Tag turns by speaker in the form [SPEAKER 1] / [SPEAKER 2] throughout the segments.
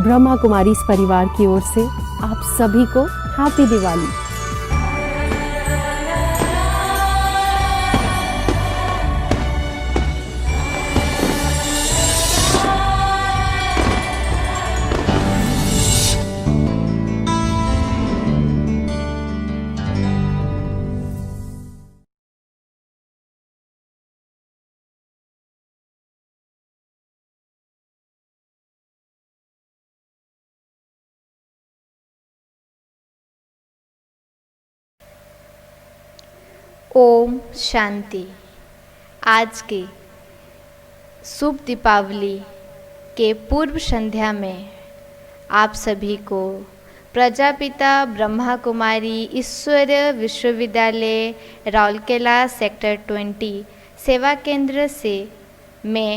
[SPEAKER 1] ब्रह्मा कुमारी परिवार की ओर से आप सभी को हैप्पी दिवाली।
[SPEAKER 2] ओम शांति। आज के शुभ दीपावली के पूर्व संध्या में आप सभी को प्रजापिता ब्रह्मा कुमारी ईश्वरीय विश्वविद्यालय राउरकेला सेक्टर 20 सेवा केंद्र से मैं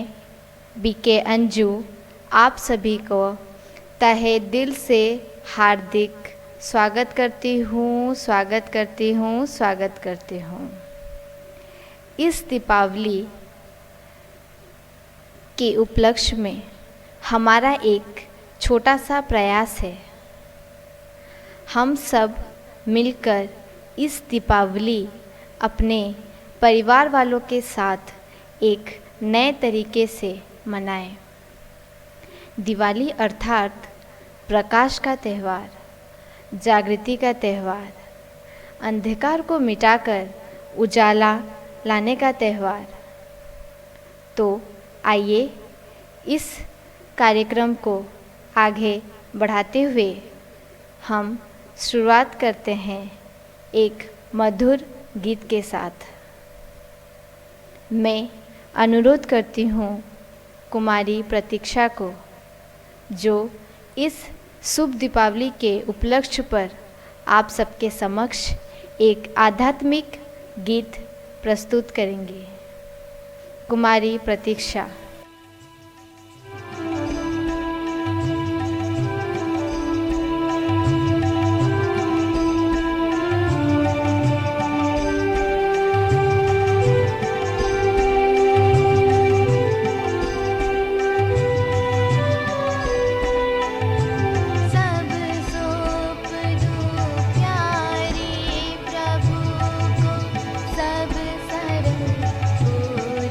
[SPEAKER 2] बीके अंजू आप सभी को तहे दिल से हार्दिक स्वागत करती हूँ। इस दीपावली के उपलक्ष्य में हमारा एक छोटा सा प्रयास है। हम सब मिलकर इस दीपावली अपने परिवार वालों के साथ एक नए तरीके से मनाएं। दिवाली अर्थात प्रकाश का त्यौहार, जागृति का त्यौहार, अंधकार को मिटाकर उजाला लाने का त्यौहार। तो आइए इस कार्यक्रम को आगे बढ़ाते हुए हम शुरुआत करते हैं एक मधुर गीत के साथ। मैं अनुरोध करती हूँ कुमारी प्रतीक्षा को, जो इस शुभ दीपावली के उपलक्ष्य पर आप सबके समक्ष एक आध्यात्मिक गीत प्रस्तुत करेंगे। कुमारी प्रतीक्षा।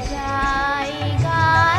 [SPEAKER 3] जाएगा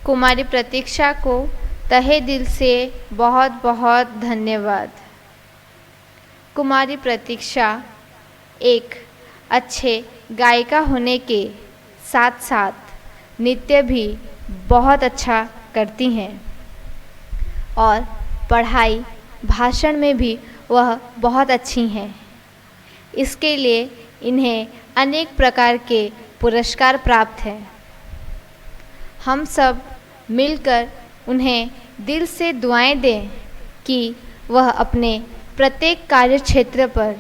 [SPEAKER 2] कुमारी प्रतीक्षा को तहे दिल से बहुत बहुत धन्यवाद। कुमारी प्रतीक्षा एक अच्छे गायिका होने के साथ साथ नृत्य भी बहुत अच्छा करती हैं और पढ़ाई भाषण में भी वह बहुत अच्छी हैं। इसके लिए इन्हें अनेक प्रकार के पुरस्कार प्राप्त हैं। हम सब मिलकर उन्हें दिल से दुआएं दें कि वह अपने प्रत्येक कार्य क्षेत्र पर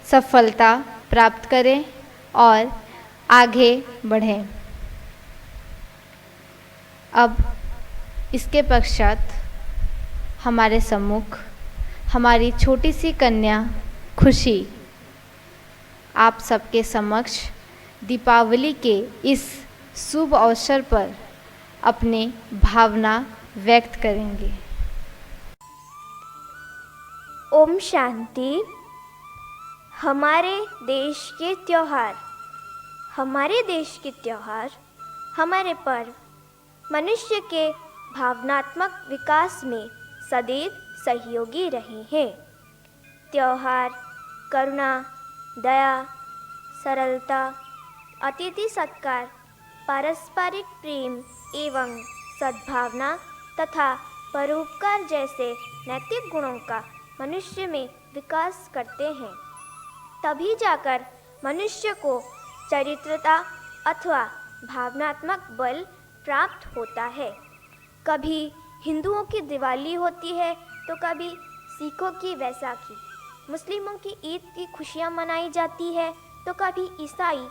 [SPEAKER 2] सफलता प्राप्त करें और आगे बढ़ें। अब इसके पश्चात हमारे सम्मुख हमारी छोटी सी कन्या खुशी आप सबके समक्ष दीपावली के इस शुभ अवसर पर अपनी भावना व्यक्त करेंगे।
[SPEAKER 3] ओम शांति। हमारे देश के त्योहार हमारे पर्व मनुष्य के भावनात्मक विकास में सदैव सहयोगी रहे हैं। त्योहार करुणा, दया, सरलता, अतिथि सत्कार, पारस्परिक प्रेम एवं सद्भावना तथा परोपकार जैसे नैतिक गुणों का मनुष्य में विकास करते हैं। तभी जाकर मनुष्य को चरित्रता अथवा भावनात्मक बल प्राप्त होता है। कभी हिंदुओं की दिवाली होती है तो कभी सिखों की वैसाखी, मुस्लिमों की ईद की खुशियाँ मनाई जाती है तो कभी ईसाई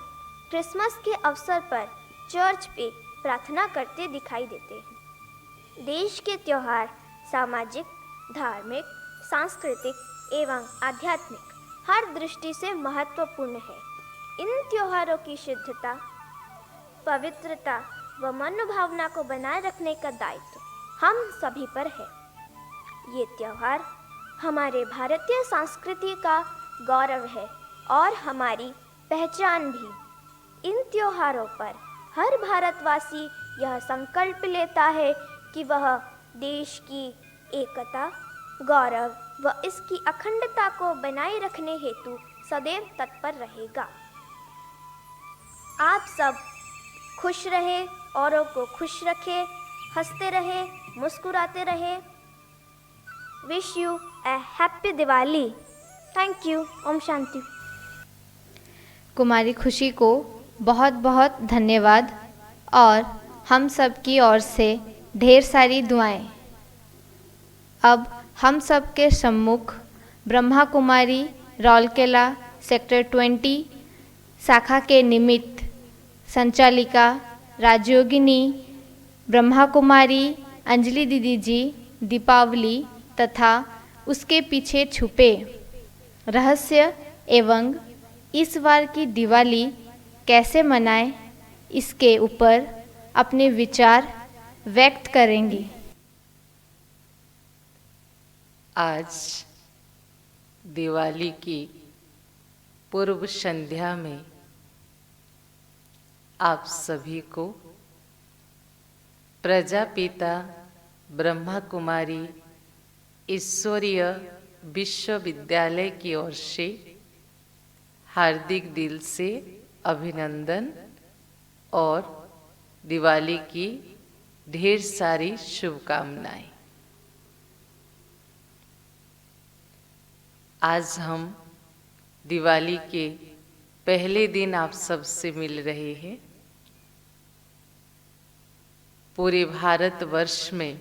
[SPEAKER 3] क्रिसमस के अवसर पर चर्च पे प्रार्थना करते दिखाई देते हैं। देश के त्योहार सामाजिक, धार्मिक, सांस्कृतिक एवं आध्यात्मिक हर दृष्टि से महत्वपूर्ण है। इन त्योहारों की शुद्धता, पवित्रता व मनोभावना को बनाए रखने का दायित्व हम सभी पर है। ये त्योहार हमारे भारतीय संस्कृति का गौरव है और हमारी पहचान भी। इन त्योहारों पर हर भारतवासी यह संकल्प लेता है कि वह देश की एकता, गौरव व इसकी अखंडता को बनाए रखने हेतु सदैव तत्पर रहेगा। आप सब खुश रहे, औरों को खुश रखे, हंसते रहे, मुस्कुराते रहे। Wish you a happy Diwali. Thank you. ओम शांति।
[SPEAKER 2] कुमारी खुशी को बहुत बहुत धन्यवाद और हम सब की ओर से ढेर सारी दुआएं। अब हम सब के सम्मुख ब्रह्मा कुमारी रौलकेला सेक्टर 20 शाखा के निमित्त संचालिका राजयोगिनी ब्रह्मा कुमारी अंजलि दीदी जी दीपावली तथा उसके पीछे छुपे रहस्य एवं इस बार की दिवाली कैसे मनाएं, इसके ऊपर अपने विचार व्यक्त करेंगी।
[SPEAKER 4] आज दिवाली की पूर्व संध्या में आप सभी को प्रजापिता ब्रह्मा कुमारी ईश्वरीय विश्वविद्यालय की ओर से हार्दिक दिल से अभिनंदन और दिवाली की ढेर सारी शुभकामनाएं। आज हम दिवाली के पहले दिन आप सबसे मिल रहे हैं। पूरे भारतवर्ष में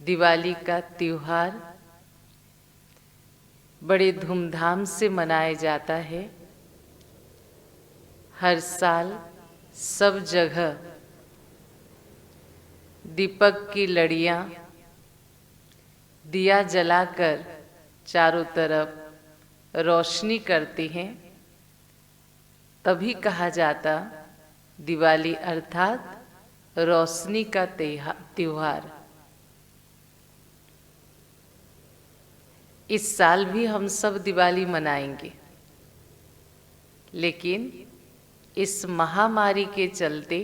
[SPEAKER 4] दिवाली का त्योहार बड़े धूमधाम से मनाया जाता है। हर साल सब जगह दीपक की लड़ियाँ दिया जलाकर चारों तरफ रोशनी करती हैं। तभी कहा जाता दिवाली अर्थात रोशनी का त्योहार। इस साल भी हम सब दिवाली मनाएंगे, लेकिन इस महामारी के चलते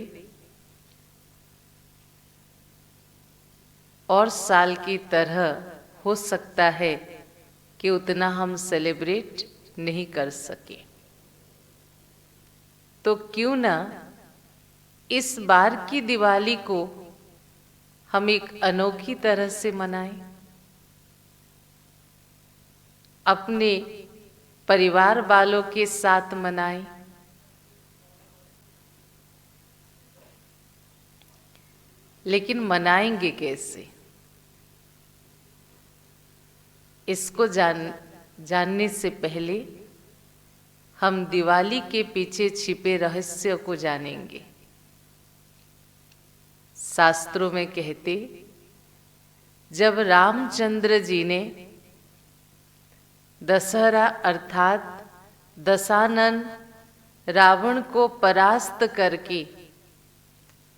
[SPEAKER 4] और साल की तरह हो सकता है कि उतना हम सेलिब्रेट नहीं कर सके। तो क्यों ना इस बार की दिवाली को हम एक अनोखी तरह से मनाएं, अपने परिवार वालों के साथ मनाएं। लेकिन मनाएंगे कैसे, इसको जानने से पहले हम दिवाली के पीछे छिपे रहस्य को जानेंगे। शास्त्रों में कहते, जब रामचंद्र जी ने दशहरा अर्थात दशानन रावण को परास्त करके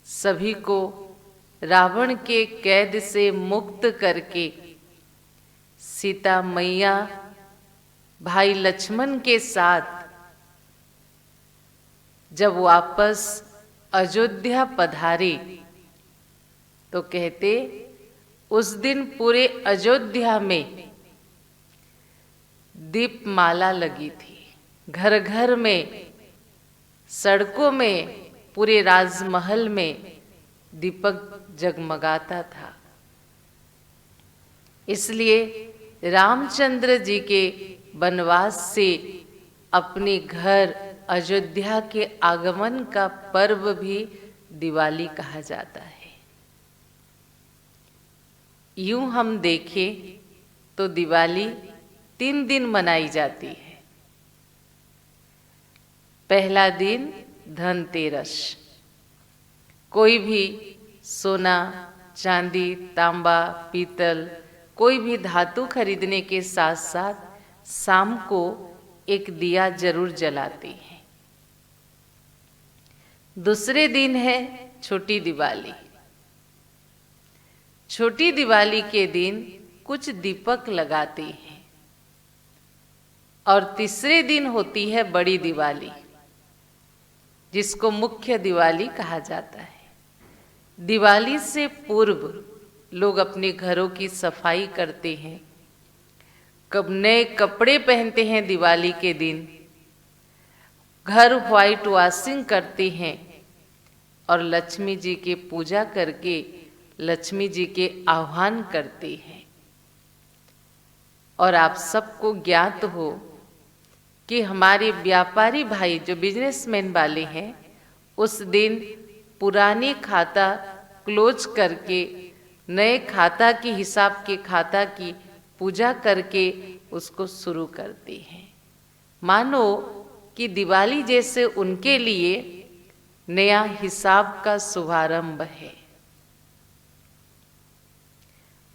[SPEAKER 4] सभी को रावण के कैद से मुक्त करके सीता मैया भाई लक्ष्मण के साथ जब वापस अयोध्या पधारे, तो कहते उस दिन पूरे अयोध्या में दीपमाला लगी थी। घर घर में, सड़कों में, पूरे राजमहल में दीपक जगमगाता था। इसलिए रामचंद्र जी के वनवास से अपने घर अयोध्या के आगमन का पर्व भी दिवाली कहा जाता है। यूं हम देखें तो दिवाली 3 दिन मनाई जाती है। पहला दिन धनतेरस, कोई भी सोना, चांदी, तांबा, पीतल, कोई भी धातु खरीदने के साथ साथ शाम को एक दिया जरूर जलाते हैं। दूसरे दिन है छोटी दिवाली। छोटी दिवाली के दिन कुछ दीपक लगाते हैं। और तीसरे दिन होती है बड़ी दिवाली, जिसको मुख्य दिवाली कहा जाता है। दिवाली से पूर्व लोग अपने घरों की सफाई करते हैं, कब नए कपड़े पहनते हैं। दिवाली के दिन घर व्हाइट वॉशिंग करते हैं और लक्ष्मी जी की पूजा करके लक्ष्मी जी के आह्वान करते हैं। और आप सबको ज्ञात हो कि हमारे व्यापारी भाई जो बिजनेसमैन वाले हैं, उस दिन पुराने खाता क्लोज करके नए खाता के हिसाब के खाता की पूजा करके उसको शुरू करते हैं। मानो कि दिवाली जैसे उनके लिए नया हिसाब का शुभारंभ है।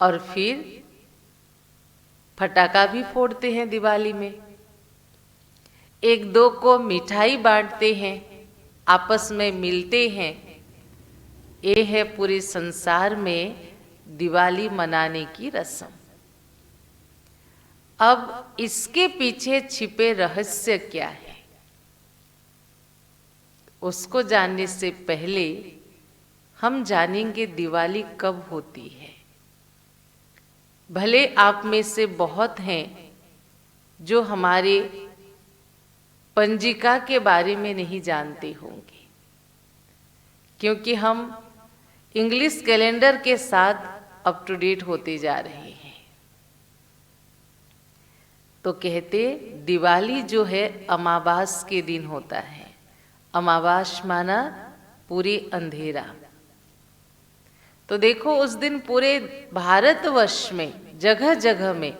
[SPEAKER 4] और फिर फटाका भी फोड़ते हैं दिवाली में, एक दो को मिठाई बांटते हैं, आपस में मिलते हैं। ये है पूरे संसार में दिवाली मनाने की रस्म। अब इसके पीछे छिपे रहस्य क्या है, उसको जानने से पहले हम जानेंगे दिवाली कब होती है। भले आप में से बहुत हैं जो हमारे पंजिका के बारे में नहीं जानते होंगे, क्योंकि हम इंग्लिश कैलेंडर के साथ अप टू डेट होते जा रहे हैं। तो कहते दिवाली जो है अमावास के दिन होता है। अमावास माना पूरी अंधेरा। तो देखो उस दिन पूरे भारतवर्ष में जगह जगह में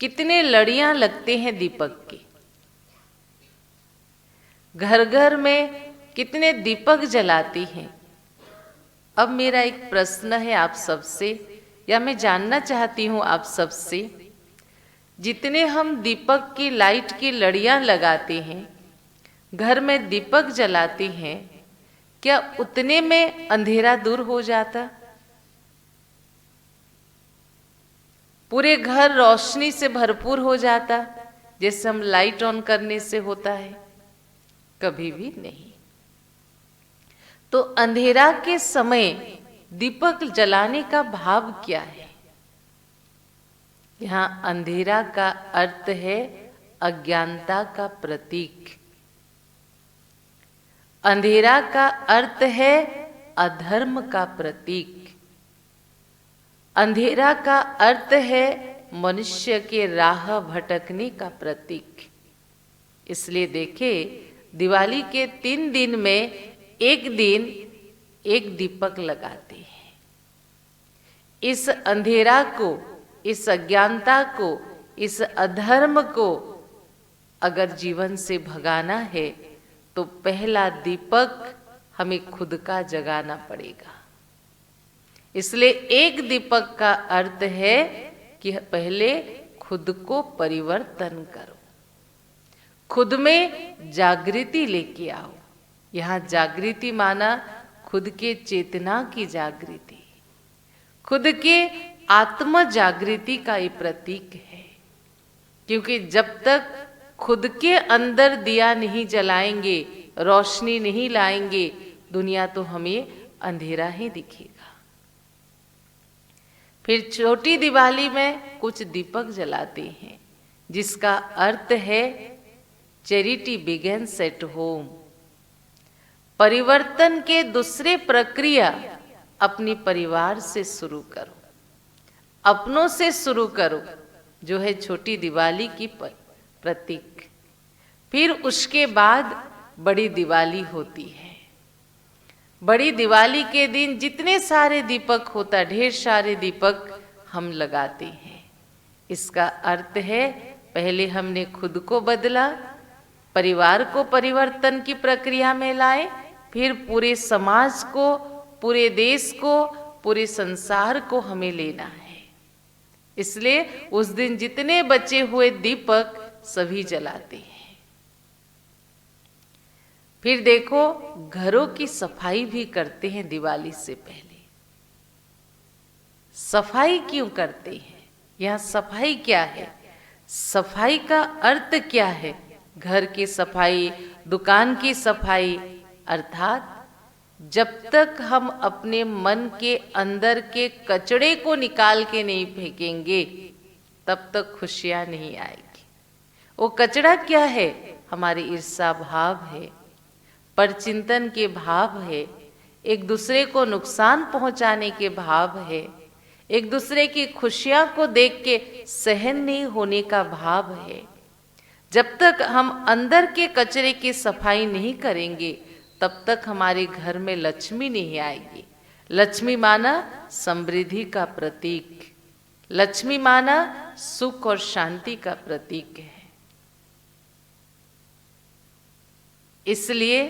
[SPEAKER 4] कितने लड़ियां लगते हैं दीपक की, घर घर में कितने दीपक जलाती हैं। अब मेरा एक प्रश्न है आप सबसे, या मैं जानना चाहती हूं आप सबसे, जितने हम दीपक की लाइट की लड़ियां लगाते हैं, घर में दीपक जलाते हैं, क्या उतने में अंधेरा दूर हो जाता? पूरे घर रोशनी से भरपूर हो जाता जैसे हम लाइट ऑन करने से होता है? कभी भी नहीं। तो अंधेरा के समय दीपक जलाने का भाव क्या है? यहाँ अंधेरा का अर्थ है अज्ञानता का प्रतीक। अंधेरा का अर्थ है अधर्म का प्रतीक। अंधेरा का अर्थ है मनुष्य के राह भटकने का प्रतीक। इसलिए देखिए, दिवाली के 3 दिन में एक दिन एक दीपक लगाते हैं। इस अंधेरा को, इस अज्ञानता को, इस अधर्म को अगर जीवन से भगाना है तो पहला दीपक हमें खुद का जगाना पड़ेगा। इसलिए एक दीपक का अर्थ है कि पहले खुद को परिवर्तन करो, खुद में जागृति लेके आओ। यहाँ जागृति माना खुद के चेतना की जागृति, खुद के आत्म जागृति का ये प्रतीक है। क्योंकि जब तक खुद के अंदर दिया नहीं जलाएंगे, रोशनी नहीं लाएंगे, दुनिया तो हमें अंधेरा ही दिखेगा। फिर छोटी दिवाली में कुछ दीपक जलाते हैं, जिसका अर्थ है चैरिटी बिगिंस एट होम। परिवर्तन के दूसरे प्रक्रिया अपनी परिवार से शुरू करो, अपनों से शुरू करो, जो है छोटी दिवाली की प्रतीक। फिर उसके बाद बड़ी दिवाली होती है। बड़ी दिवाली के दिन जितने सारे दीपक होता, ढेर सारे दीपक हम लगाते हैं। इसका अर्थ है पहले हमने खुद को बदला, परिवार को परिवर्तन की प्रक्रिया में लाए, फिर पूरे समाज को, पूरे देश को, पूरे संसार को हमें लेना है। इसलिए उस दिन जितने बचे हुए दीपक सभी जलाते हैं। फिर देखो, घरों की सफाई भी करते हैं दिवाली से पहले। सफाई क्यों करते हैं? यहाँ सफाई क्या है? सफाई का अर्थ क्या है? घर की सफाई, दुकान की सफाई, अर्थात जब तक हम अपने मन के अंदर के कचड़े को निकाल के नहीं फेंकेंगे, तब तक खुशियां नहीं आएगी। वो कचड़ा क्या है? हमारे ईर्ष्या भाव है, परचिंतन के भाव है, एक दूसरे को नुकसान पहुंचाने के भाव है, एक दूसरे की खुशियां को देख के सहन नहीं होने का भाव है। जब तक हम अंदर के कचरे की सफाई नहीं करेंगे, तब तक हमारे घर में लक्ष्मी नहीं आएगी। लक्ष्मी माना समृद्धि का प्रतीक, लक्ष्मी माना सुख और शांति का प्रतीक है। इसलिए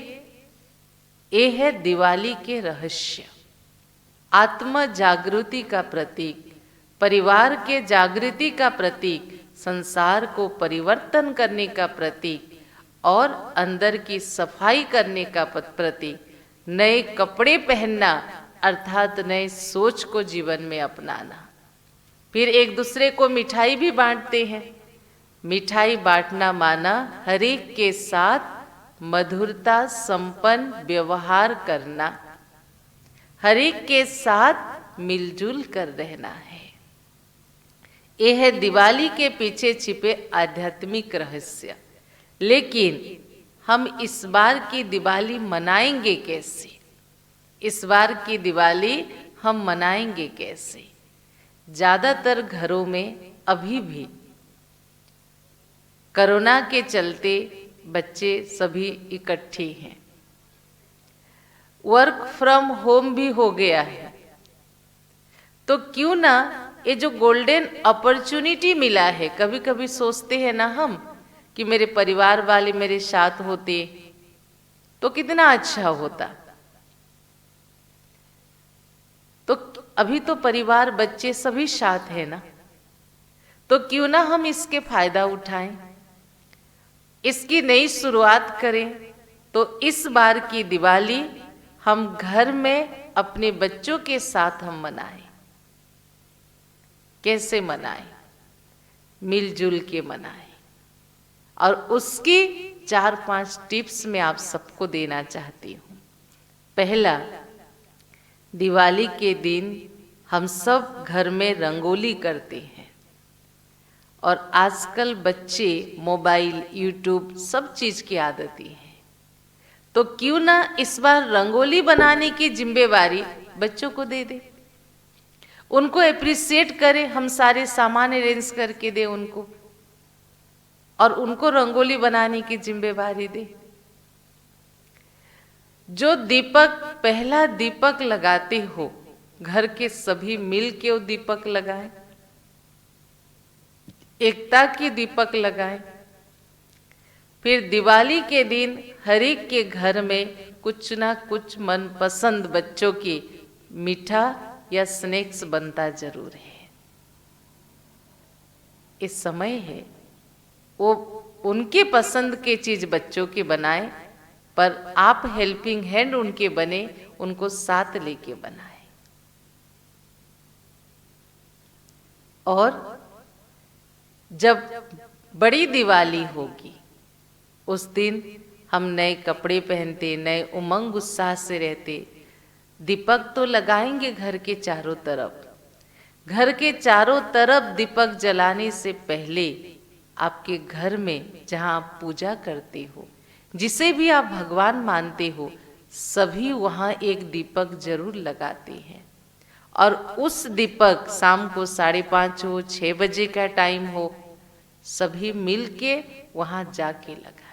[SPEAKER 4] ये है दिवाली के रहस्य। आत्म जागृति का प्रतीक, परिवार के जागृति का प्रतीक, संसार को परिवर्तन करने का प्रतीक और अंदर की सफाई करने का प्रतीक। नए कपड़े पहनना अर्थात नए सोच को जीवन में अपनाना। फिर एक दूसरे को मिठाई भी बांटते हैं। मिठाई बांटना माना हर एक के साथ मधुरता संपन्न व्यवहार करना, हर एक के साथ मिलजुल कर रहना है। यह है दिवाली के पीछे छिपे आध्यात्मिक रहस्य। लेकिन हम इस बार की दिवाली मनाएंगे कैसे? इस बार की दिवाली हम मनाएंगे कैसे? ज्यादातर घरों में अभी भी कोरोना के चलते बच्चे सभी इकट्ठे हैं। वर्क फ्रॉम होम भी हो गया है, तो क्यों ना ये जो गोल्डन अपॉर्चुनिटी मिला है, कभी कभी सोचते हैं ना हम कि मेरे परिवार वाले मेरे साथ होते तो कितना अच्छा होता। तो अभी तो परिवार, बच्चे सभी साथ है ना, तो क्यों ना हम इसके फायदा उठाएं, इसकी नई शुरुआत करें। तो इस बार की दिवाली हम घर में अपने बच्चों के साथ हम मनाएं। कैसे मनाएं? मिलजुल के मनाएं। और उसकी 4-5 टिप्स मैं आप सबको देना चाहती हूँ। पहला, दिवाली के दिन हम सब घर में रंगोली करते हैं और आजकल बच्चे मोबाइल, यूट्यूब सब चीज की आदती है। तो क्यों ना इस बार रंगोली बनाने की जिम्मेवारी बच्चों को दे दे, उनको एप्रिशिएट करें, हम सारे सामान अरेंज करके दे उनको और उनको रंगोली बनाने की जिम्मेवारी दे। जो दीपक, पहला दीपक लगाते हो, घर के सभी मिल के वो दीपक लगाएं, एकता की दीपक लगाएं। फिर दिवाली के दिन हर एक के घर में कुछ ना कुछ मनपसंद बच्चों की मीठा या स्नैक्स बनता जरूर है। इस समय है वो उनके पसंद के चीज बच्चों के बनाएं, पर आप हेल्पिंग हैंड उनके बने, उनको साथ लेके बनाएं। और जब बड़ी दिवाली होगी उस दिन हम नए कपड़े पहनते, नए उमंग उत्साह से रहते। दीपक तो लगाएंगे घर के चारों तरफ। घर के चारों तरफ दीपक जलाने से पहले आपके घर में जहां आप पूजा करते हो, जिसे भी आप भगवान मानते हो, सभी वहां एक दीपक जरूर लगाते हैं। और उस दीपक शाम को 5:30 हो, 6 बजे का टाइम हो, सभी मिलके वहां जाके लगाएं।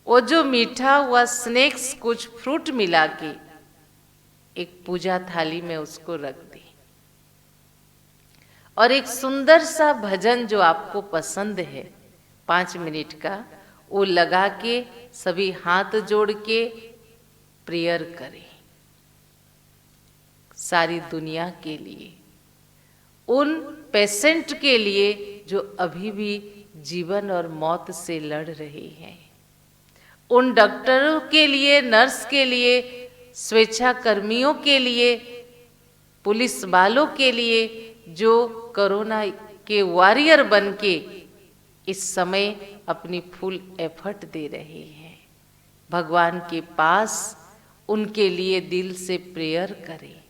[SPEAKER 4] वो जो मीठा हुआ स्नैक्स, कुछ फ्रूट मिला के एक पूजा थाली में उसको रख दें और एक सुंदर सा भजन जो आपको पसंद है 5 मिनट का, वो लगा के सभी हाथ जोड़ के प्रेयर करें सारी दुनिया के लिए, उन पेशेंट के लिए जो अभी भी जीवन और मौत से लड़ रहे हैं, उन डॉक्टरों के लिए, नर्स के लिए, स्वेच्छाकर्मियों के लिए, पुलिस वालों के लिए जो कोरोना के वॉरियर बन के इस समय अपनी फुल एफर्ट दे रहे हैं। भगवान के पास उनके लिए दिल से प्रेयर करें।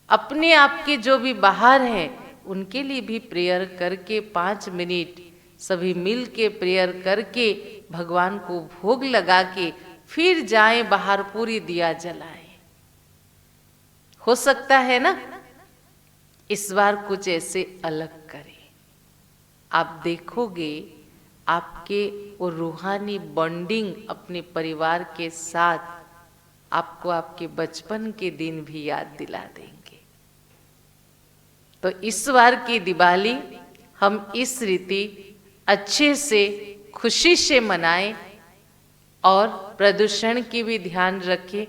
[SPEAKER 4] अपने आप के जो भी बाहर हैं उनके लिए भी प्रेयर करके 5 मिनट सभी मिल के प्रेयर करके भगवान को भोग लगा के फिर जाएं बाहर, पूरी दिया जलाएं। हो सकता है ना इस बार कुछ ऐसे अलग करें। आप देखोगे आपके वो रूहानी बॉन्डिंग अपने परिवार के साथ आपको आपके बचपन के दिन भी याद दिला देंगे। तो इस बार की दिवाली हम इस रीति अच्छे से, खुशी से मनाएं और प्रदूषण की भी ध्यान रखें।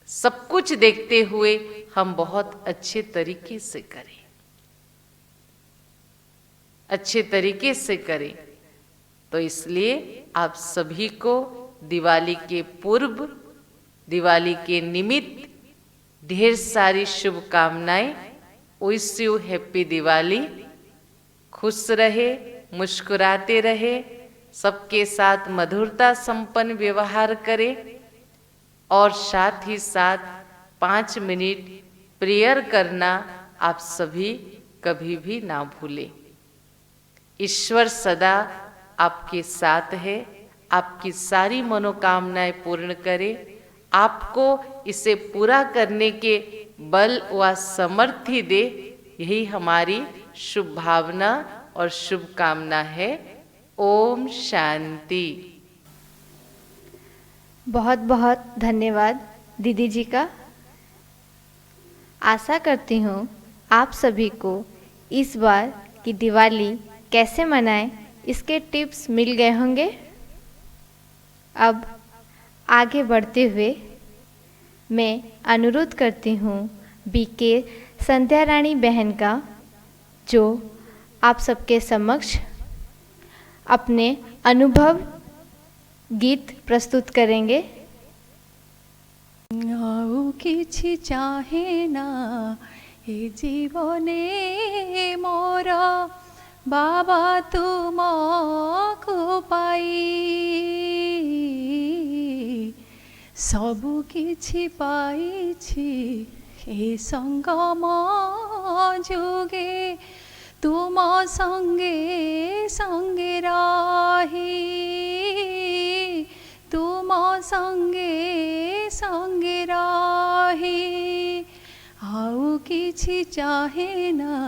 [SPEAKER 4] सब कुछ देखते हुए हम बहुत अच्छे तरीके से करें, अच्छे तरीके से करें। तो इसलिए आप सभी को दिवाली के पूर्व, दिवाली के निमित्त ढेर सारी शुभकामनाएं। Wish you happy Diwali. खुश रहे, मुस्कुराते रहे, सबके साथ मधुरता संपन्न व्यवहार करें और साथ ही साथ 5 मिनट प्रेयर करना आप सभी कभी भी ना भूलें। ईश्वर सदा आपके साथ है, आपकी सारी मनोकामनाएं पूर्ण करे, आपको इसे पूरा करने के बल व समर्थी दे, यही हमारी शुभ भावना और शुभकामना है। ओम शांति।
[SPEAKER 2] बहुत बहुत धन्यवाद दीदी जी का। आशा करती हूँ आप सभी को इस बार की दिवाली कैसे मनाएं इसके टिप्स मिल गए होंगे। अब आगे बढ़ते हुए मैं अनुरोध करती हूँ बीके संध्या रानी बहन का, जो आप सबके समक्ष अपने अनुभव गीत प्रस्तुत करेंगे।
[SPEAKER 5] आउ किछि चाहे ना ए जीवने मोर बाबा तुमको पाई, ସବୁ କିଛି ପାଇଛି ଏ ସଙ୍ଗମ ଯୋଗେ ତୁମ ସଙ୍ଗେ ସଙ୍ଗେ ରହି ତୁମ ସଙ୍ଗେ ସଙ୍ଗେ ରହି ଆଉ କିଛି ଚାହେଁ ନା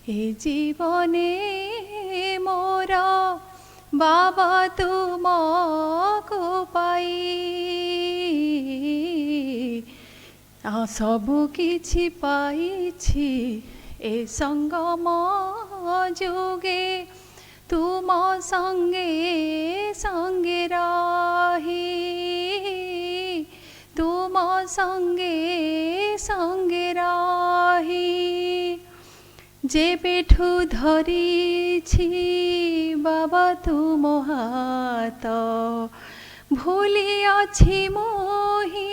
[SPEAKER 5] ଏ ଜୀବନେ ମୋର ବାବା ତୁମକୁ ପାଇ ସବୁ କିଛି ପାଇଛି ଏ ସଙ୍ଗମ ଯୋଗେ ତୁମ ସଙ୍ଗେ ସଙ୍ଗେ ରହି ତୁମ ସଙ୍ଗେ ସଙ୍ଗେ ରହି ଯେବେଠୁ ଧରିଛି ବାବା ତୁମ ହାତ ଭୁଲି ଅଛି ମୋହି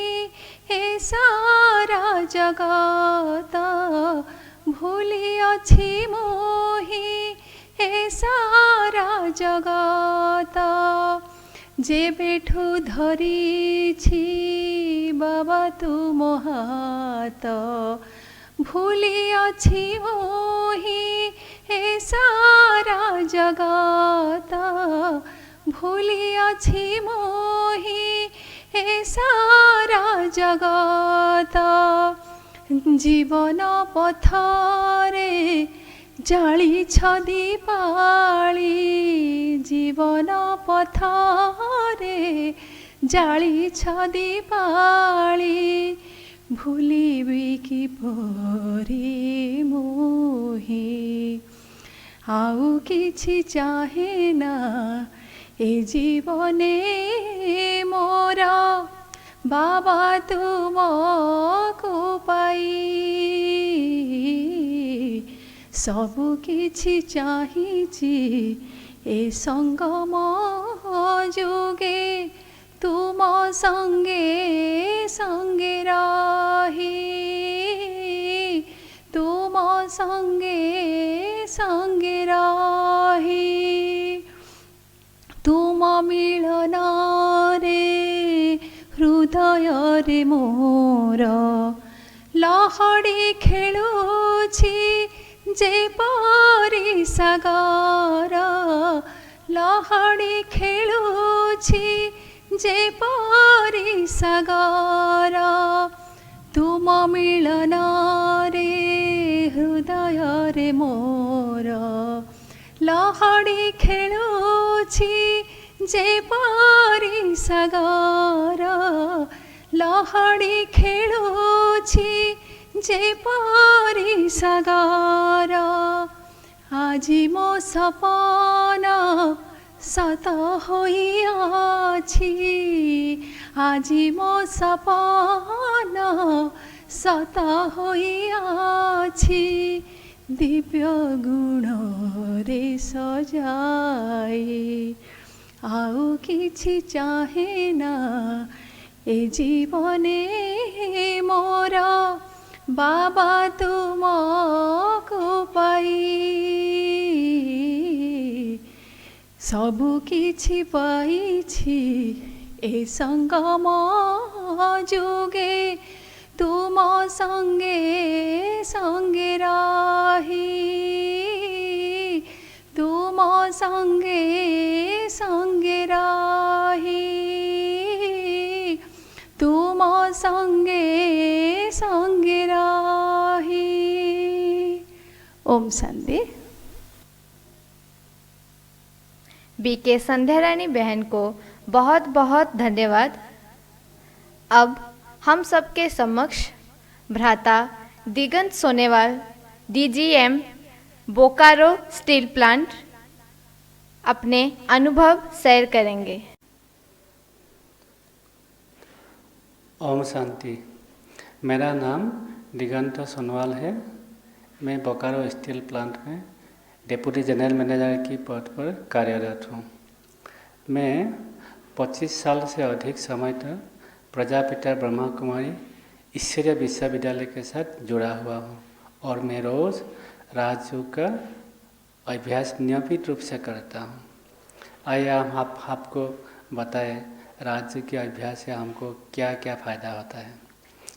[SPEAKER 5] ଏ ସାରା ଜଗତ ଭୁଲି ଅଛି ମୋହି ଏ ସାରା ଜଗତ ଯେବେଠୁ ଧରିଛି ବାବା ତୁମ ହାତ ଭୁଲି ଅଛି ମୋହି ଏ ସାରା ଜଗତ ଭୁଲି ଅଛି ମୋହି ଏ ସାରା ଜଗତ ଜୀବନ ପଥରେ ଜାଳିଛ ଦୀପାଳି ଜୀବନ ପଥରେ ଜାଳିଛ ଦୀପାଳି ଭୁଲିବି କିପରି ମୋହି ଆଉ କିଛି ଚାହେଁ ନା ଏ ଜୀବନେ ମୋର ବାବା ତୁମକୁ ପାଇ ସବୁ କିଛି ଚାହିଁଛି ଏ ସଙ୍ଗମ ଯୋଗେ ତୁମ ସଙ୍ଗେ ସଙ୍ଗେ ରହି ତୁମ ସଙ୍ଗେ ସଙ୍ଗେ ରହି ତୁମ ମିଳନରେ ହୃଦୟରେ ମୋର ଲହଡ଼ି ଖେଳୁଛି ଯେପରି ସାଗର ଲହଡ଼ି ଖେଳୁଛି ଯେପରି ସାଗର ତୁମ ମିଳନରେ ହୃଦୟରେ ମୋର ଲହଡ଼ି ଖେଳୁଛି ଯେପରି ସାଗର ଲହଡ଼ି ଖେଳୁଛି ଯେପରି ସାଗର ଆଜି ମୋ ସପନ ସତ ହୋଇଅଛି ଆଜି ମୋ ସପନ ସତ ହୋଇଅଛି ଦିବ୍ୟ ଗୁଣରେ ସଜାଇ ଆଉ କିଛି ଚାହେଁ ନା ଏ ଜୀବନେ ମୋର ବାବା ତୁମକୁ ପାଇ ସବୁ କିଛି ପାଇଛି ଏ ସଙ୍ଗମ ଯୋଗେ ତୁମ ସଙ୍ଗେ ସଙ୍ଗେ ରହି ତୁମ ସଙ୍ଗେ ସଙ୍ଗେ ରହି ତୁମ ସଙ୍ଗେ ସଙ୍ଗେ ରହି ओम शांति।
[SPEAKER 2] बीके संध्या रानी बहन को बहुत बहुत धन्यवाद। अब हम सबके समक्ष भ्राता Digant Sonewal DGM Bokaro steel plant अपने अनुभव शेयर करेंगे।
[SPEAKER 6] ओम शांति। मेरा नाम दिगंत सोनवाल है। मैं बोकारो स्टील प्लांट में डिप्टी जनरल मैनेजर की पद पर कार्यरत हूँ। मैं 25 साल से अधिक समय तक प्रजापिता ब्रह्मा कुमारी ईश्वरीय विश्वविद्यालय के साथ जुड़ा हुआ हूँ और मैं रोज़ राजयोग का अभ्यास नियमित रूप से करता हूँ। आइए हम आपको बताएं राजयोग के अभ्यास से हमको क्या क्या फ़ायदा होता है।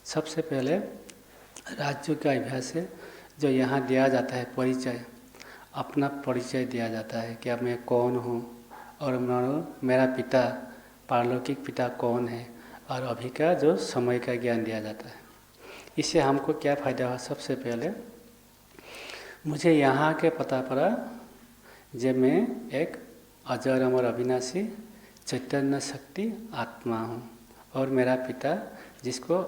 [SPEAKER 6] सबसे पहले राजयोग के अभ्यास से जो यहाँ दिया जाता है परिचय, अपना परिचय दिया जाता है कि अब मैं कौन हूँ और मेरा पिता पारलौकिक पिता कौन है, और अभी का जो समय का ज्ञान दिया जाता है। इससे हमको क्या फ़ायदा हुआ? सबसे पहले मुझे यहाँ के पता पड़ा जब मैं एक अजर अमर अविनाशी चैतन्य शक्ति आत्मा हूँ, और मेरा पिता जिसको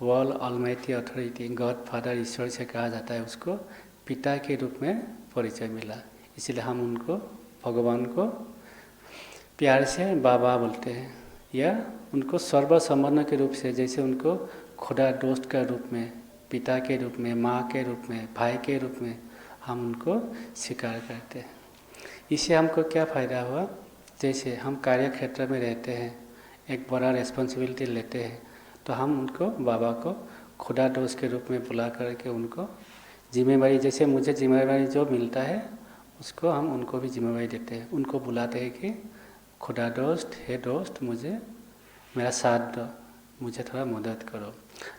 [SPEAKER 6] world almighty authority god father ईश्वर से कहा जाता है, उसको पिता के रूप में परिचय मिला। इसलिए हम उनको भगवान को प्यार से बाबा बोलते हैं, या उनको सर्वसंपन्न के रूप से, जैसे उनको खुदा दोस्त का रूप में, पिता के रूप में, माँ के रूप में, भाई के रूप में हम उनको स्वीकार करते हैं। इससे हमको क्या फ़ायदा हुआ? जैसे हम कार्य क्षेत्र में रहते हैं, एक बड़ा रिस्पॉन्सिबिलिटी लेते हैं, तो हम उनको बाबा को खुदा दोस्त के रूप में बुला करके उनको जिम्मेवारी, जैसे मुझे जिम्मेवारी जो मिलता है उसको हम उनको भी जिम्मेवारी देते हैं। उनको बुलाते हैं कि खुदा दोस्त, हे दोस्त, मुझे मेरा साथ दो, मुझे थोड़ा मदद करो।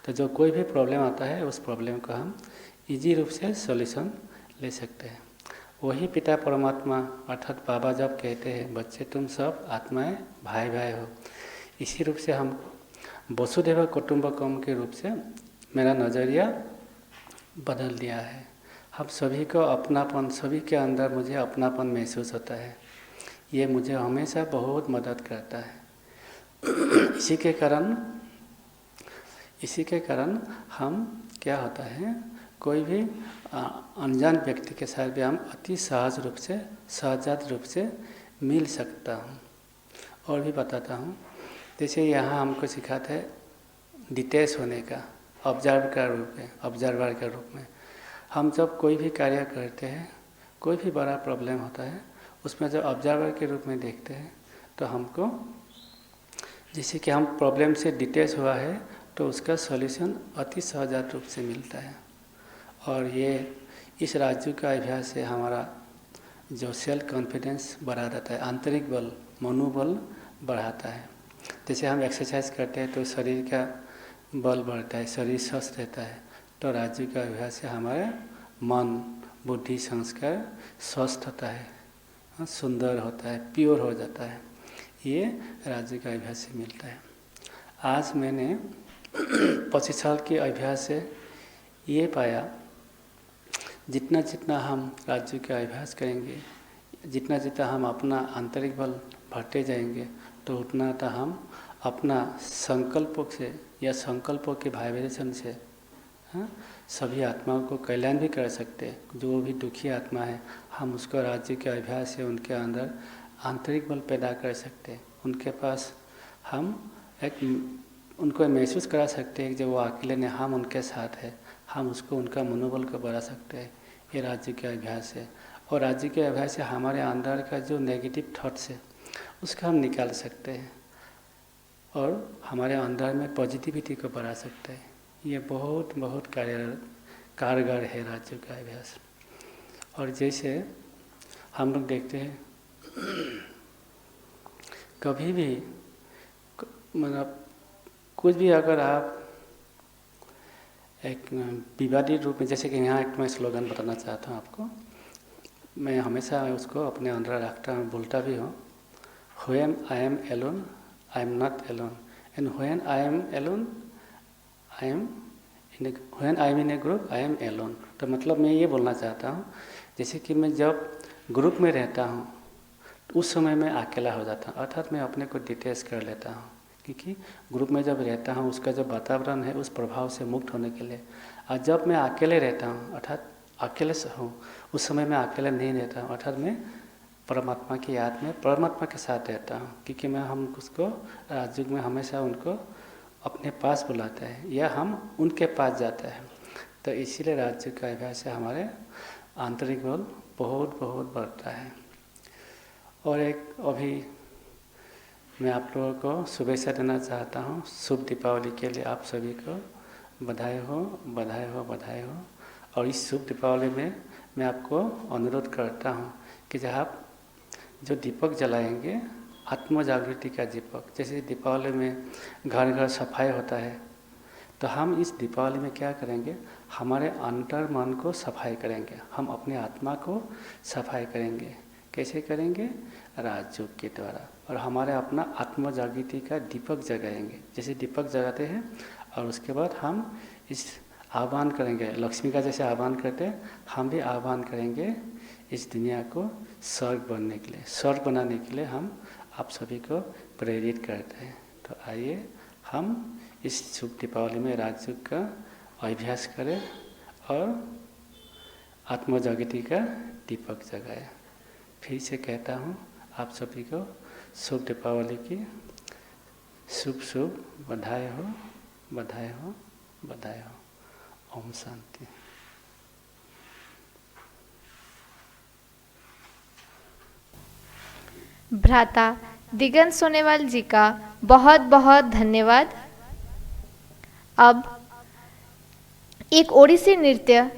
[SPEAKER 6] तो जो कोई भी प्रॉब्लम आता है उस प्रॉब्लम को हम इजी रूप से सॉल्यूशन ले सकते हैं। वही पिता परमात्मा अर्थात बाबा जब कहते हैं बच्चे तुम सब आत्माएं भाई भाई हो, इसी रूप से हम वसुधैव कुटुंबकम के रूप से मेरा नज़रिया बदल दिया है। हम सभी को अपनापन, सभी के अंदर मुझे अपनापन महसूस होता है। ये मुझे हमेशा बहुत मदद करता है। इसी के कारण हम क्या होता है, कोई भी अनजान व्यक्ति के साथ भी हम अति सहज रूप से, सहजात रूप से मिल सकता हूँ। और भी बताता हूँ, जैसे यहाँ हमको सिखाते हैं डिटेच होने का, ऑब्जर्वर के रूप में। हम जब कोई भी कार्य करते हैं, कोई भी बड़ा प्रॉब्लम होता है, उसमें जब ऑब्जर्वर के रूप में देखते हैं तो हमको, जैसे कि हम प्रॉब्लम से डिटेच हुआ है तो उसका सॉल्यूशन अति सहजात रूप से मिलता है। और ये इस राजयोग का अभ्यास से हमारा जो सेल्फ कॉन्फिडेंस बढ़ा देता है, आंतरिक बल, मनोबल बढ़ाता है। जैसे हम एक्सरसाइज करते हैं तो शरीर का बल बढ़ता है, शरीर स्वस्थ रहता है। तो राजयोग का अभ्यास से हमारा मन, बुद्धि, संस्कार स्वस्थ होता है, सुंदर होता है, प्योर हो जाता है। ये राजयोग का अभ्यास से मिलता है। आज मैंने 25 साल के अभ्यास से ये पाया, जितना जितना हम राजयोग का अभ्यास करेंगे, जितना जितना हम अपना आंतरिक बल बढ़ते जाएंगे, तो उतना तो हम अपना संकल्पों से या संकल्पों के वाइब्रेशन से सभी आत्माओं को कल्याण भी कर सकते हैं। जो भी दुखी आत्मा है, हम उसको राजयोग के अभ्यास से उनके अंदर आंतरिक बल पैदा कर सकते हैं। उनके पास हम उनको महसूस करा सकते हैं कि जब वो अकेले ने, हम उनके साथ है, हम उसको, उनका मनोबल को बढ़ा सकते हैं। ये राजयोग के अभ्यास है। और राजयोग के अभ्यास से हमारे अंदर का जो नेगेटिव थॉट्स है उसका हम निकाल सकते हैं और हमारे अंदर में पॉजिटिविटी को बढ़ा सकते हैं। ये बहुत बहुत कारगर है राजयोग का अभ्यास। और जैसे हम लोग देखते हैं, कभी भी मतलब कुछ भी अगर आप एक विवादित रूप में, जैसे कि यहाँ एक मैं स्लोगन बताना चाहता हूँ आपको, मैं हमेशा उसको अपने अंदर रखता हूँ, बोलता भी हूँ, when I am alone I am not alone, and when I am alone I am when I am in a group I am alone. तो मतलब मैं ये बोलना चाहता हूँ, जैसे कि मैं जब ग्रुप में रहता हूँ तो उस समय मैं अकेला हो जाता हूँ, अर्थात मैं अपने को डिटेच कर लेता हूँ, क्योंकि ग्रुप में जब रहता हूँ उसका जो वातावरण है उस प्रभाव से मुक्त होने के लिए। और जब मैं अकेले रहता हूँ, अर्थात अकेले से हूँ, उस समय मैं अकेले नहीं रहता हूँ, अर्थात मैं परमात्मा की याद में परमात्मा के साथ रहता हूँ, क्योंकि मैं हम उसको राजयोग में हमेशा उनको अपने पास बुलाते हैं या हम उनके पास जाते हैं। तो इसीलिए राजयोग का अभ्यास से हमारे आंतरिक बल बहुत बहुत बढ़ता है। और एक अभी मैं आप लोगों को शुभेच्छा देना चाहता हूँ, शुभ दीपावली के लिए आप सभी को बधाई हो, बधाई हो, बधाई हो। और इस शुभ दीपावली में मैं आपको अनुरोध करता हूँ कि जब आप जो दीपक जलाएंगे, आत्म जागृति का दीपक। जैसे दीपावली में घर घर सफाई होता है, तो हम इस दीपावली में क्या करेंगे, हमारे अंतर मन को सफाई करेंगे, हम अपने आत्मा को सफाई करेंगे। कैसे करेंगे? राजयोग के द्वारा। और हमारे अपना आत्म जागृति का दीपक जगाएंगे। जैसे दीपक जगाते हैं और उसके बाद हम इस आह्वान करेंगे, लक्ष्मी का जैसे आह्वान करते हैं, हम भी आह्वान करेंगे इस दुनिया को स्वर्ग बनने के लिए, स्वर्ग बनाने के लिए हम आप सभी को प्रेरित करते हैं। तो आइए हम इस शुभ दीपावली में राजयोग का अभ्यास करें और आत्म जागृति का दीपक जगाएं। फिर से कहता हूँ आप सभी को शुभ दीपावली की शुभ बधाई हो, बधाई हो, बधाई हो। ओम शांति।
[SPEAKER 2] भ्राता दिगंत सोनेवाल जी का बहुत बहुत धन्यवाद। अब एक ओडिसी नृत्य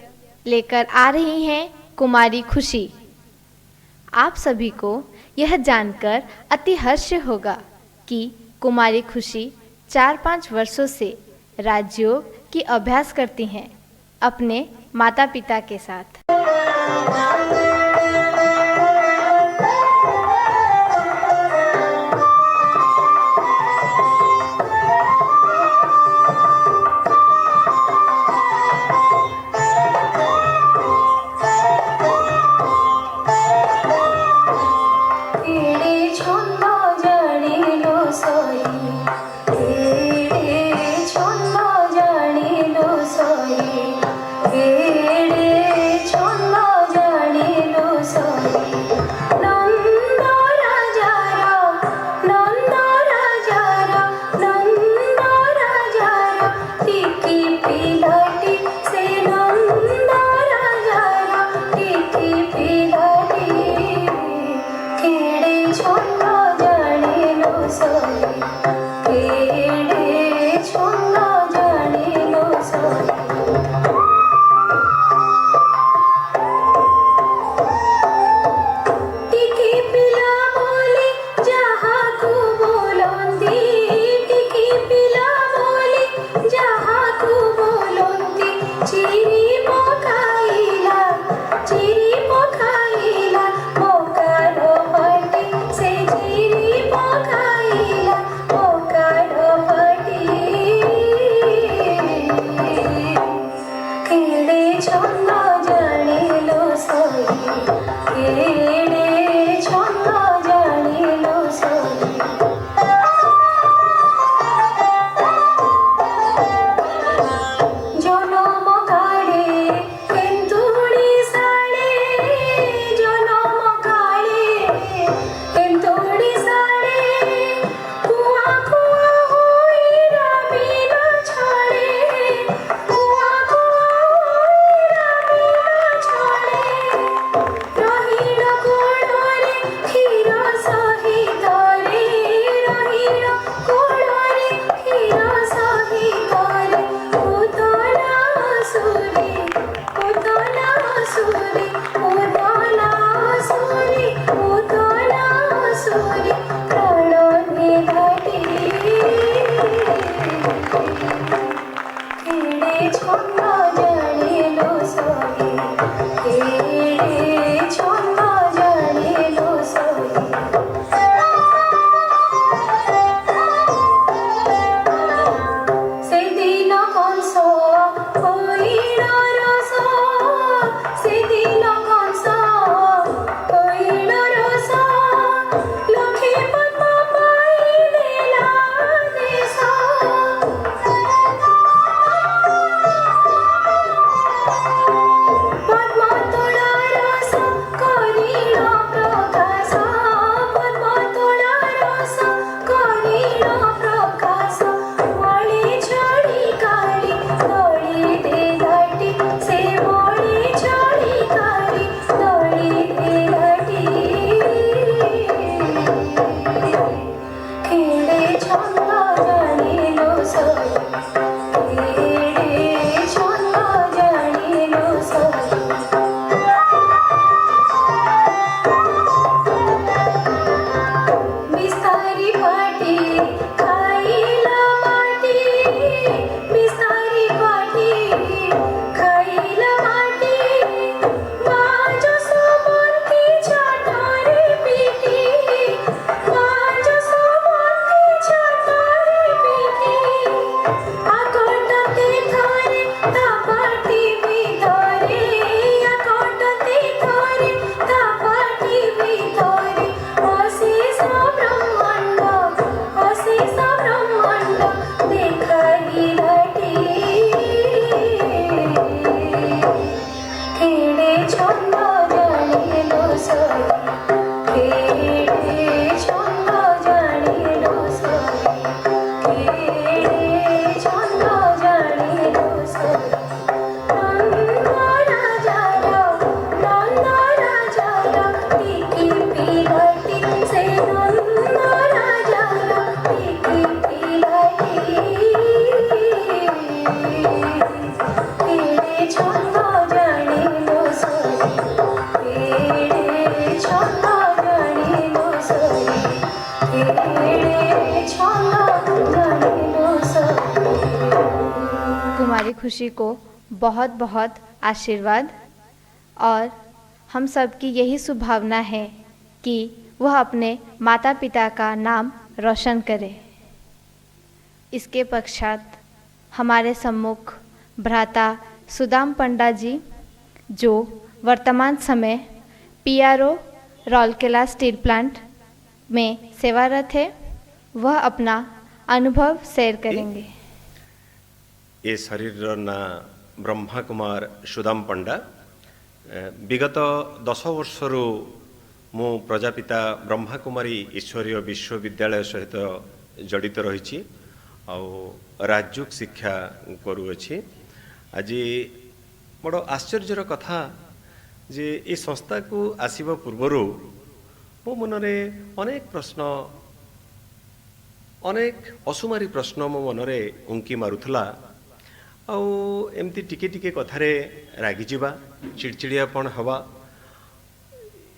[SPEAKER 2] लेकर आ रही हैं कुमारी खुशी। आप सभी को यह जानकर अति हर्ष होगा कि कुमारी खुशी 4-5 वर्षों से राजयोग की अभ्यास करती हैं अपने माता पिता के साथ।
[SPEAKER 7] Look
[SPEAKER 2] हमारी खुशी को बहुत बहुत आशीर्वाद, और हम सब की यही शुभभावना है कि वह अपने माता पिता का नाम रोशन करे। इसके पश्चात हमारे सम्मुख भ्राता सुदाम पंडा जी, जो वर्तमान समय PRO राउरकेला स्टील प्लांट में सेवारत है, वह अपना अनुभव शेयर करेंगे।
[SPEAKER 7] ये शरीर ना ब्रह्मा कुमार सुदाम पंडा। विगत 10 वर्षर मु प्रजापिता ब्रह्मा कुमारी ईश्वरीय विश्वविद्यालय सहित जड़ित रही राजयुग शिक्षा करुअछि। आज बड़ आश्चर्यर कथा जे ये संस्था को आसीबा पूर्वर मो मनरे अनेक प्रश्न, अनेक असुमारी प्रश्न मो मनरे उंकी मारुथला। एमती टिके टिके कथारे रागी जीवा, चिड़चिड़ियापन हवा,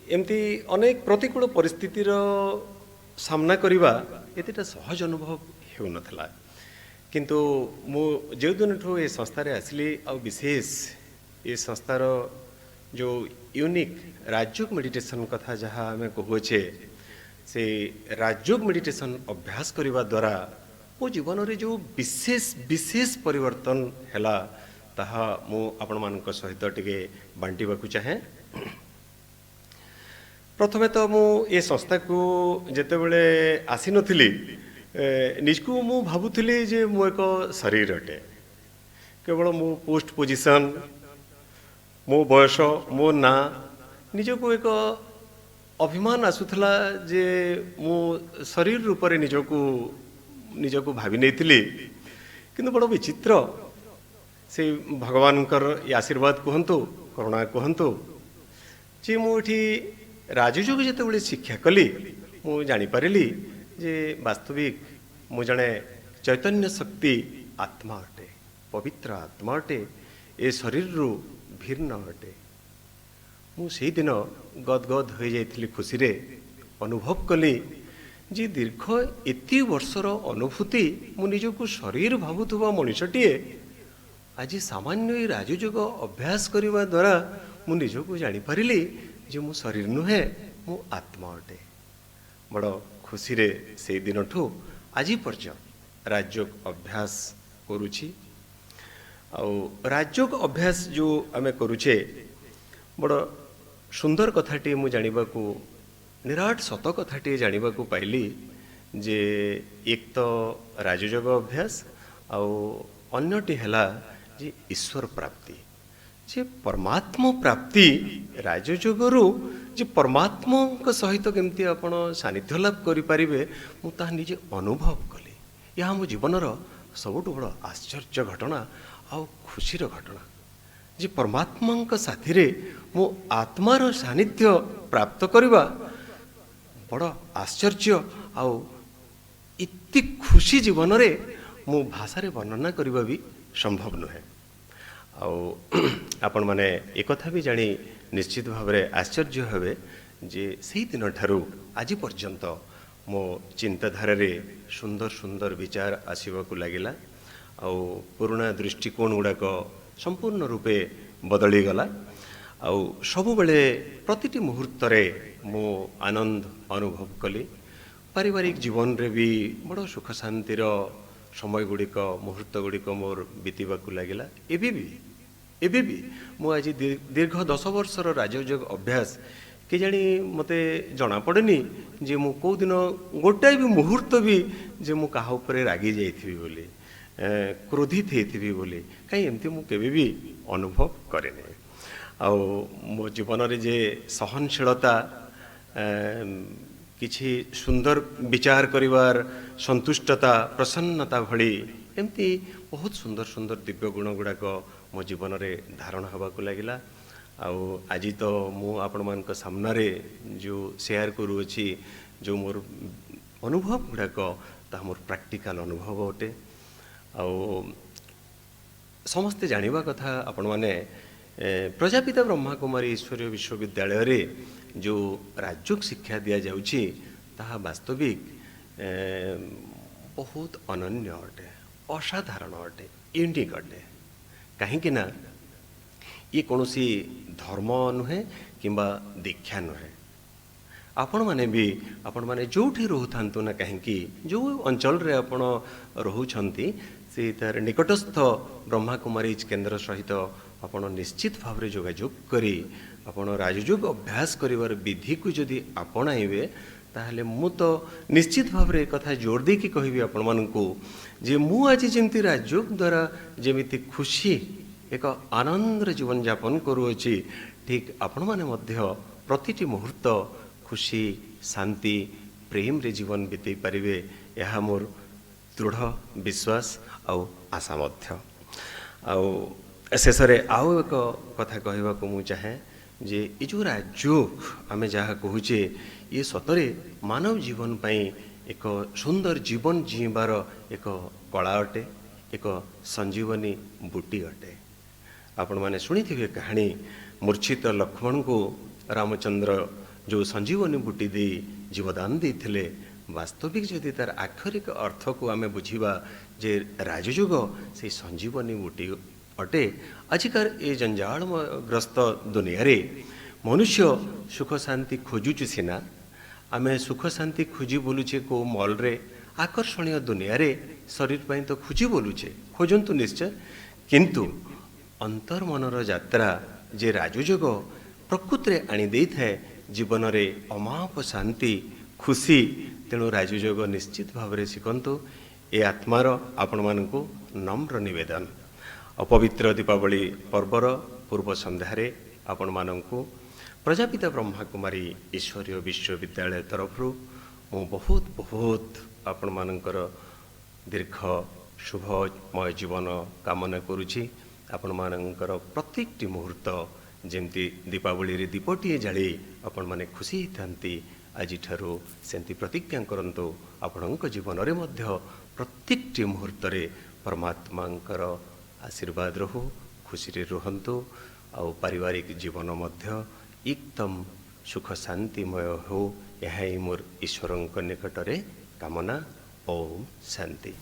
[SPEAKER 7] एमती अनेक प्रतिकूल परिस्थितिर सामना करिबा एतेटा सहज अनुभव हेउ नथला। किंतु मु जो दिन ठो ये संस्थारे आसली आ विशेष ये संस्थार जो यूनिक राजयोग मेडिटेशन कथा जहाँ आम कहूचे, से राजयोग मेडिटेशन अभ्यास करने द्वारा मो जीवन रे जो विशेष विशेष परिवर्तन हैला ताहा मु आपण मानक सहित टिके बांटिबाकू चाहे। प्रथमे तो मु ये संस्था को जेते बेले आसी नथिली निजको मु भाबुथिली जे मु एक शरीर अटे, केवल मो पोस्ट पोजिशन, मो बयस, मो ना निजको एक अभिमान आसुथला जे मु शरीर रूप में निजको भावी नहीं। किंतु बड़ विचित्र से भगवान ये आशीर्वाद कहतु, करुणा कहतु जे मुठी राजयोग जिते शिक्षा कली मु जानीपारि जे वास्तविक मु जड़े चैतन्य शक्ति आत्मा अटे, पवित्र आत्मा अटे, ए शरीर रु भिन्न अटे। मु से दिन गदगद हो जाइथिली, खुशी रे अनुभव कली जे दीर्घ एति वर्षर अनुभूति मु निजको शरीर भावुथुवा मनुष्यटीए आज सामान्य राजयोग अभ्यास करने द्वारा मु निजको जानीपारि जे मु शरीर नुहे, मु आत्मा अटे। बड़ खुशी रे से दिन ठू आज पर्यंत राजयोग अभ्यास करुछि। राजयोग अभ्यास जो आमे करुछे बड़ सुंदर कथाटी मु जानिबाकू, निराट सत कथाटी जानिबाकू पाइली जे एक तो राजयोग अभ्यास अन्यटी हैला जे ईश्वर प्राप्ति, जे परमात्मा प्राप्ति राजयोगरु जे परमात्मा सहित केमती आपण सानिध्य लाभ करें मुझे निजे अनुभव कली। यह मो जीवनर सबुठ बड़ आश्चर्य घटना आ खुशीर घटना जे परमात्मा साथी रे मो आत्मार सानिध्य प्राप्त करवा बड़ आश्चर्य आति खुशी जीवन रे मो भाषा रे वर्णना करवा भी संभव नुहे। आपण माने एक कथा भी जानी निश्चित भाव में आश्चर्य हेबे जे से दिन ठारू आज पर्यंत मो चिंताधारा रे सुंदर सुंदर विचार आसवाक लगिला। पुराना दृष्टिकोण गुड़ाक संपूर्ण रूपे बदली गला। सबु बेले प्रतिटी मुहूर्त रे मो आनंद अनुभव कली। पारिवारिक जीवन रे भी बड़ सुख शांतिर समय गुड़िक मुहूर्त गुड़िक मोर बीतवाक लगिला। एबे भी मु आज दीर्घ 10 वर्षर राजयोग अभ्यास के जानी मते जना पड़ेनी जे मु को दिन गोटाए भी मुहूर्त भी जे मु काहा ऊपर रागी जाइथिबी बोली, क्रोधित होइथिबी बोली कहीं एमती मु केबे भी अनुभव करेनी। मो जीवन रे जे सहनशीलता, किछि सुंदर विचार करिवार संतुष्टता, प्रसन्नता भली एमती बहुत सुंदर सुंदर दिव्य गुण गुड़ाक मो जीवन रे धारण होबाक लगिला। आज तो मु आपण मानक सामने जो शेयर करूँगी जो मोर अनुभव गुड़ाक ता मोर प्रैक्टिकल अनुभव अटे। समस्ते जानिबा कथा आपण माने प्रजापिता ब्रह्मा कुमारी ईश्वरीय विश्वविद्यालय रे जो राजयोग शिक्षा दिया जाउछि ताहा वास्तविक बहुत अनन्य अटे, असाधारण अटे, यूनिक अटे। कहीं ना ये कौन सी धर्म नुहे किंबा दीक्षा नुहे। आपण माने भी आपण माने जोठी रोहुथांतु ना कहीं जो अंचल रे आपण रोहुछंती से तार निकटस्थ ब्रह्मा कुमारी केंद्र सहित आपण निश्चित भाव रे जोगाजोग करी आपण राजयोग अभ्यास करिवार विधि को जदि आपणाइबे ताहले मु तो निश्चित भाव रे कथा जोर दे कि कहबी आपण मानकू जे मु आज जेमती राजयोग द्वारा जेमिति खुशी एक आनंद जीवन यापन करूअछि ठीक आपण माने मध्य प्रतिटी मुहूर्त खुशी शांति प्रेम रे जीवन बीतई पारिबे यह मोर दृढ़ विश्वास आउ आशा मध्य। आउ शेष आउ एक कथा कहवा को मु चाहे जे ये जो राजयोग आमे जहाँ कहूचे ये सतरे मानव जीवन पाई एक सुंदर जीवन जीवार एक कला अटे एक संजीवनी बूटी अटे। आपण माने सुनी थे कहानी मूर्छित लक्ष्मण को रामचंद्र जो संजीवनी बूटी दे जीवदान देथिले वास्तविक जदि तार आक्षरिक अर्थ को आमे बुझीबा जे राजयोग से संजीवनी बूटी अटे। आजिकार ये जंजाल ग्रस्त दुनिया रे मनुष्य सुख शांति खोजुचु सिना आमे सुख शांति खोजी बोलुचे को मॉल रे आकर्षणीय दुनिया रे शरीर पाई तो खोजी बोलुचे खोजंतु निश्चय किंतु अंतर मनर यात्रा जे राजयोग प्रकृत रे आनी देई थाए जीवन रे अमाप शांति खुशी तेणु राजयोग निश्चित भाव रे शिखंतु ए आत्मार आपण मानकू नम्र निवेदन। अपवित्र दीपावली पर्वर पूर्व संध्यारे आपण मानकू प्रजापिता ब्रह्मा कुमारी ईश्वरीय विश्वविद्यालय तरफ मु बहुत बहुत आपण मानकर दीर्घ शुभमय जीवन कामना करुछि। आपण मानकर प्रत्येकटी मुहूर्त जेमती दीपावली रे दीपटीए जाली आपण माने खुशी थांती आज ठारू सेंती प्रतिज्ञा करंतु आपणक जीवन रे मध्य प्रत्येकटी मुहूर्त रे परमात्मांकर आशीर्वाद रहो खुशी रे रुहंतु आउ पारिवारिक जीवन मध्य एकदम सुख शांतिमय हो यह मोर ईश्वरंक निकट रे कामना। ओम शांति।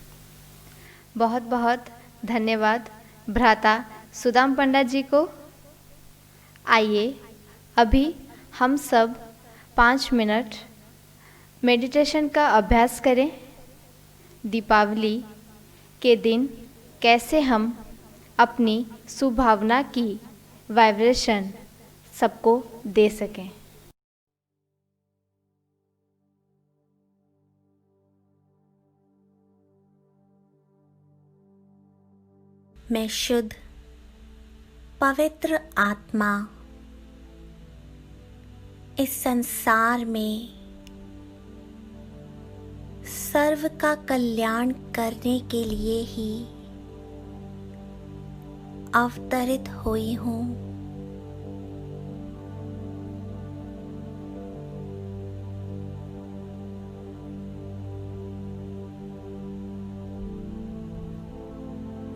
[SPEAKER 2] बहुत बहुत धन्यवाद भ्राता सुदाम पंडा जी को। आइए अभी हम सब 5 मिनट मेडिटेशन का अभ्यास करें। दीपावली के दिन कैसे हम अपनी सुभावना की वाइब्रेशन सबको दे सकें।
[SPEAKER 8] मैं शुद्ध पवित्र आत्मा इस संसार में सर्व का कल्याण करने के लिए ही अवतरित हुई हूँ।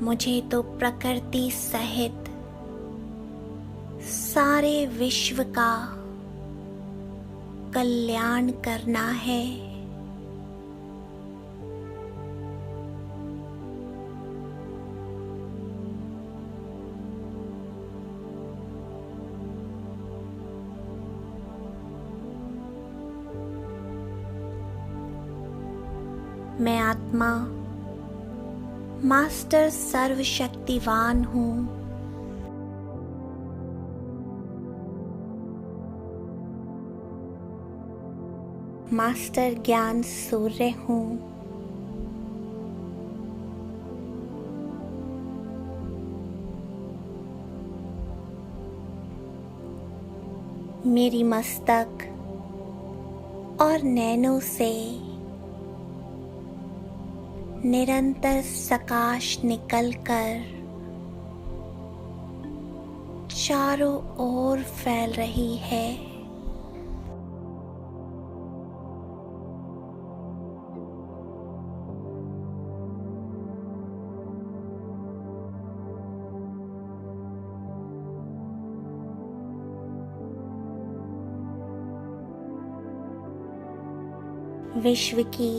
[SPEAKER 8] मुझे तो प्रकृति सहित सारे विश्व का कल्याण करना है। मैं आत्मा मास्टर सर्वशक्तिवान हूँ। मास्टर ज्ञान सूर्य हूँ। मेरी मस्तक और नैनों से निरंतर प्रकाश निकलकर चारों ओर फैल रही है। विश्व की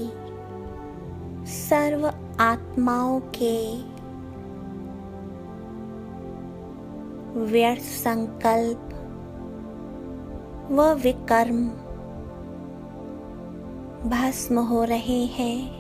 [SPEAKER 8] सर्व आत्माओं के व्यर्थ संकल्प व विकर्म भस्म हो रहे हैं।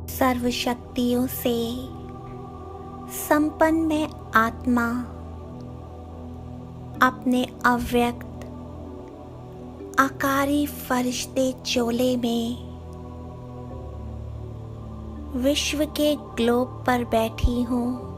[SPEAKER 8] सर्व शक्तियों से संपन्न मैं आत्मा अपने अव्यक्त आकारी फरिश्ते चोले में विश्व के ग्लोब पर बैठी हूँ।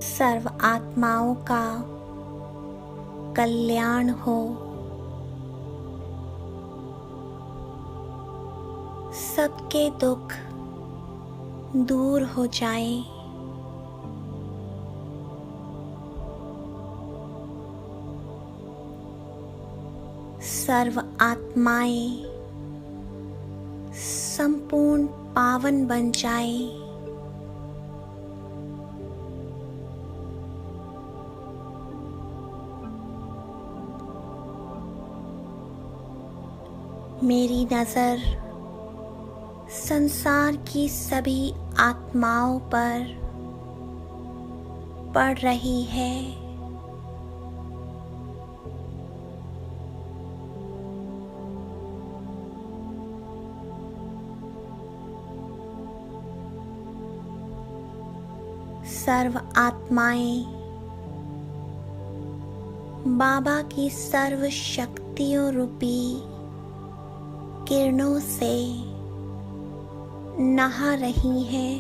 [SPEAKER 8] सर्व आत्माओं का कल्याण हो। सबके दुख दूर हो जाएं। सर्व आत्माएं संपूर्ण पावन बन जाएं। मेरी नज़र संसार की सभी आत्माओं पर पड़ रही है। सर्व आत्माएं बाबा की सर्व शक्तियों रूपी किरणों से नहा रही हैं।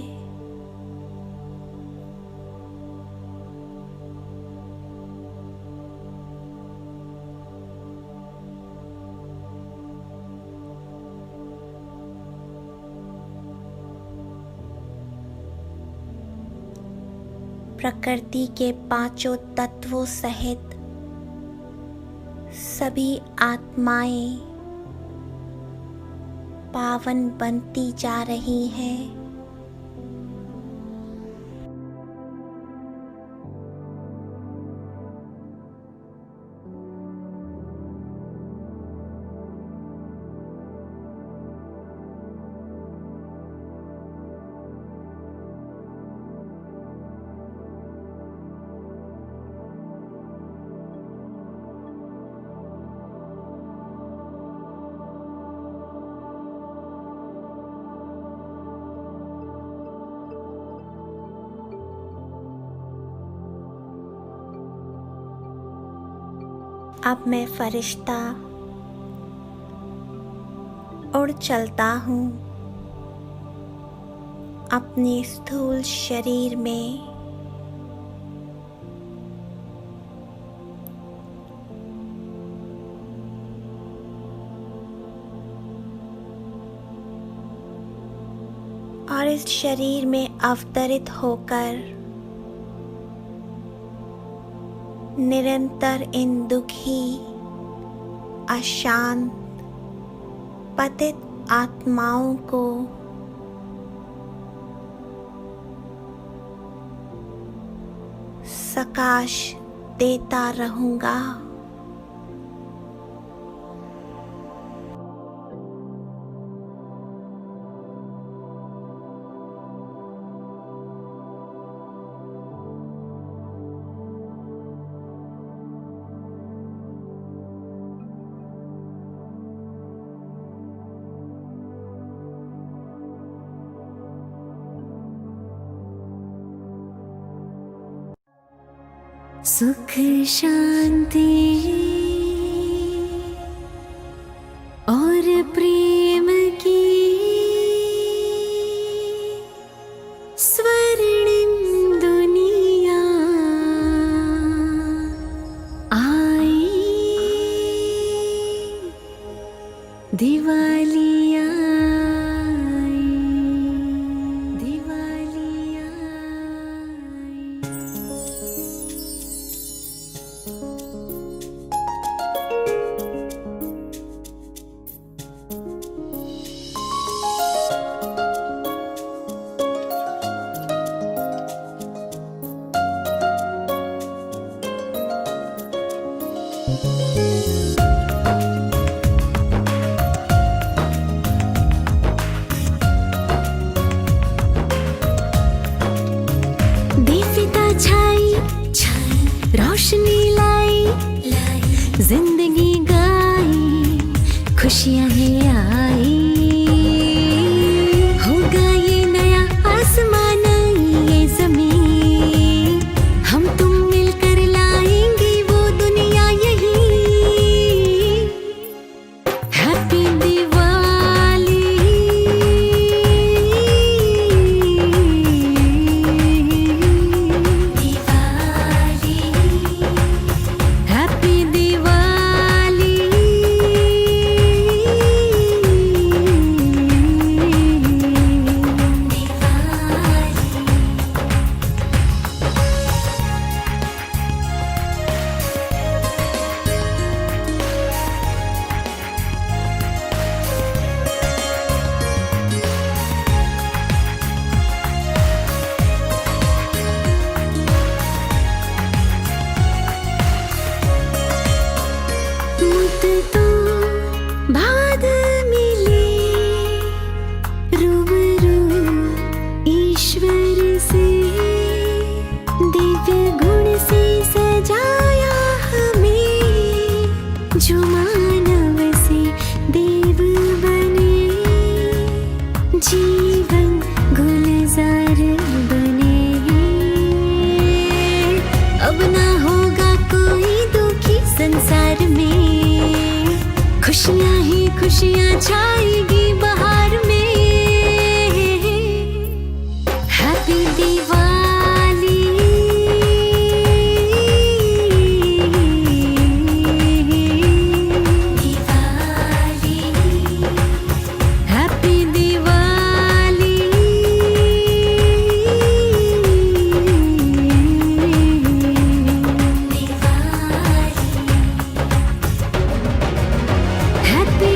[SPEAKER 8] प्रकृति के पांचों तत्वों सहित सभी आत्माएं पावन बनती जा रही हैं। अब मैं फरिश्ता उड़ चलता हूँ अपने स्थूल शरीर में। और इस शरीर में अवतरित होकर निरंतर इन दुखी अशांत पतित आत्माओं को सकाश देता रहूंगा। सुख शांति और प्रेम की स्वर्णिम दुनिया आई, दिवाली आई, दिवाली आई। दीपिका छाई रोशनी लाई, जिंदगी गाई, खुशियां ही आई। होगा ये नया आसमान, ये जमीन, हम तुम मिलकर लाएंगे वो दुनिया यही। हैप्पी दिवाली, दिवाली, हैप्पी दिवाली, मुझ तो बाद मिले रूबरू ईश्वर से, दिव्य गुण से सजाया हमें, जो मानव से देव बने, जीवन गुलजार बने। अब ना होगा कोई दुखी संसार में, खुशियां ही खुशियां छाएगी बहार में। Happy Diwali, Diwali, happy Diwali, Diwali, happy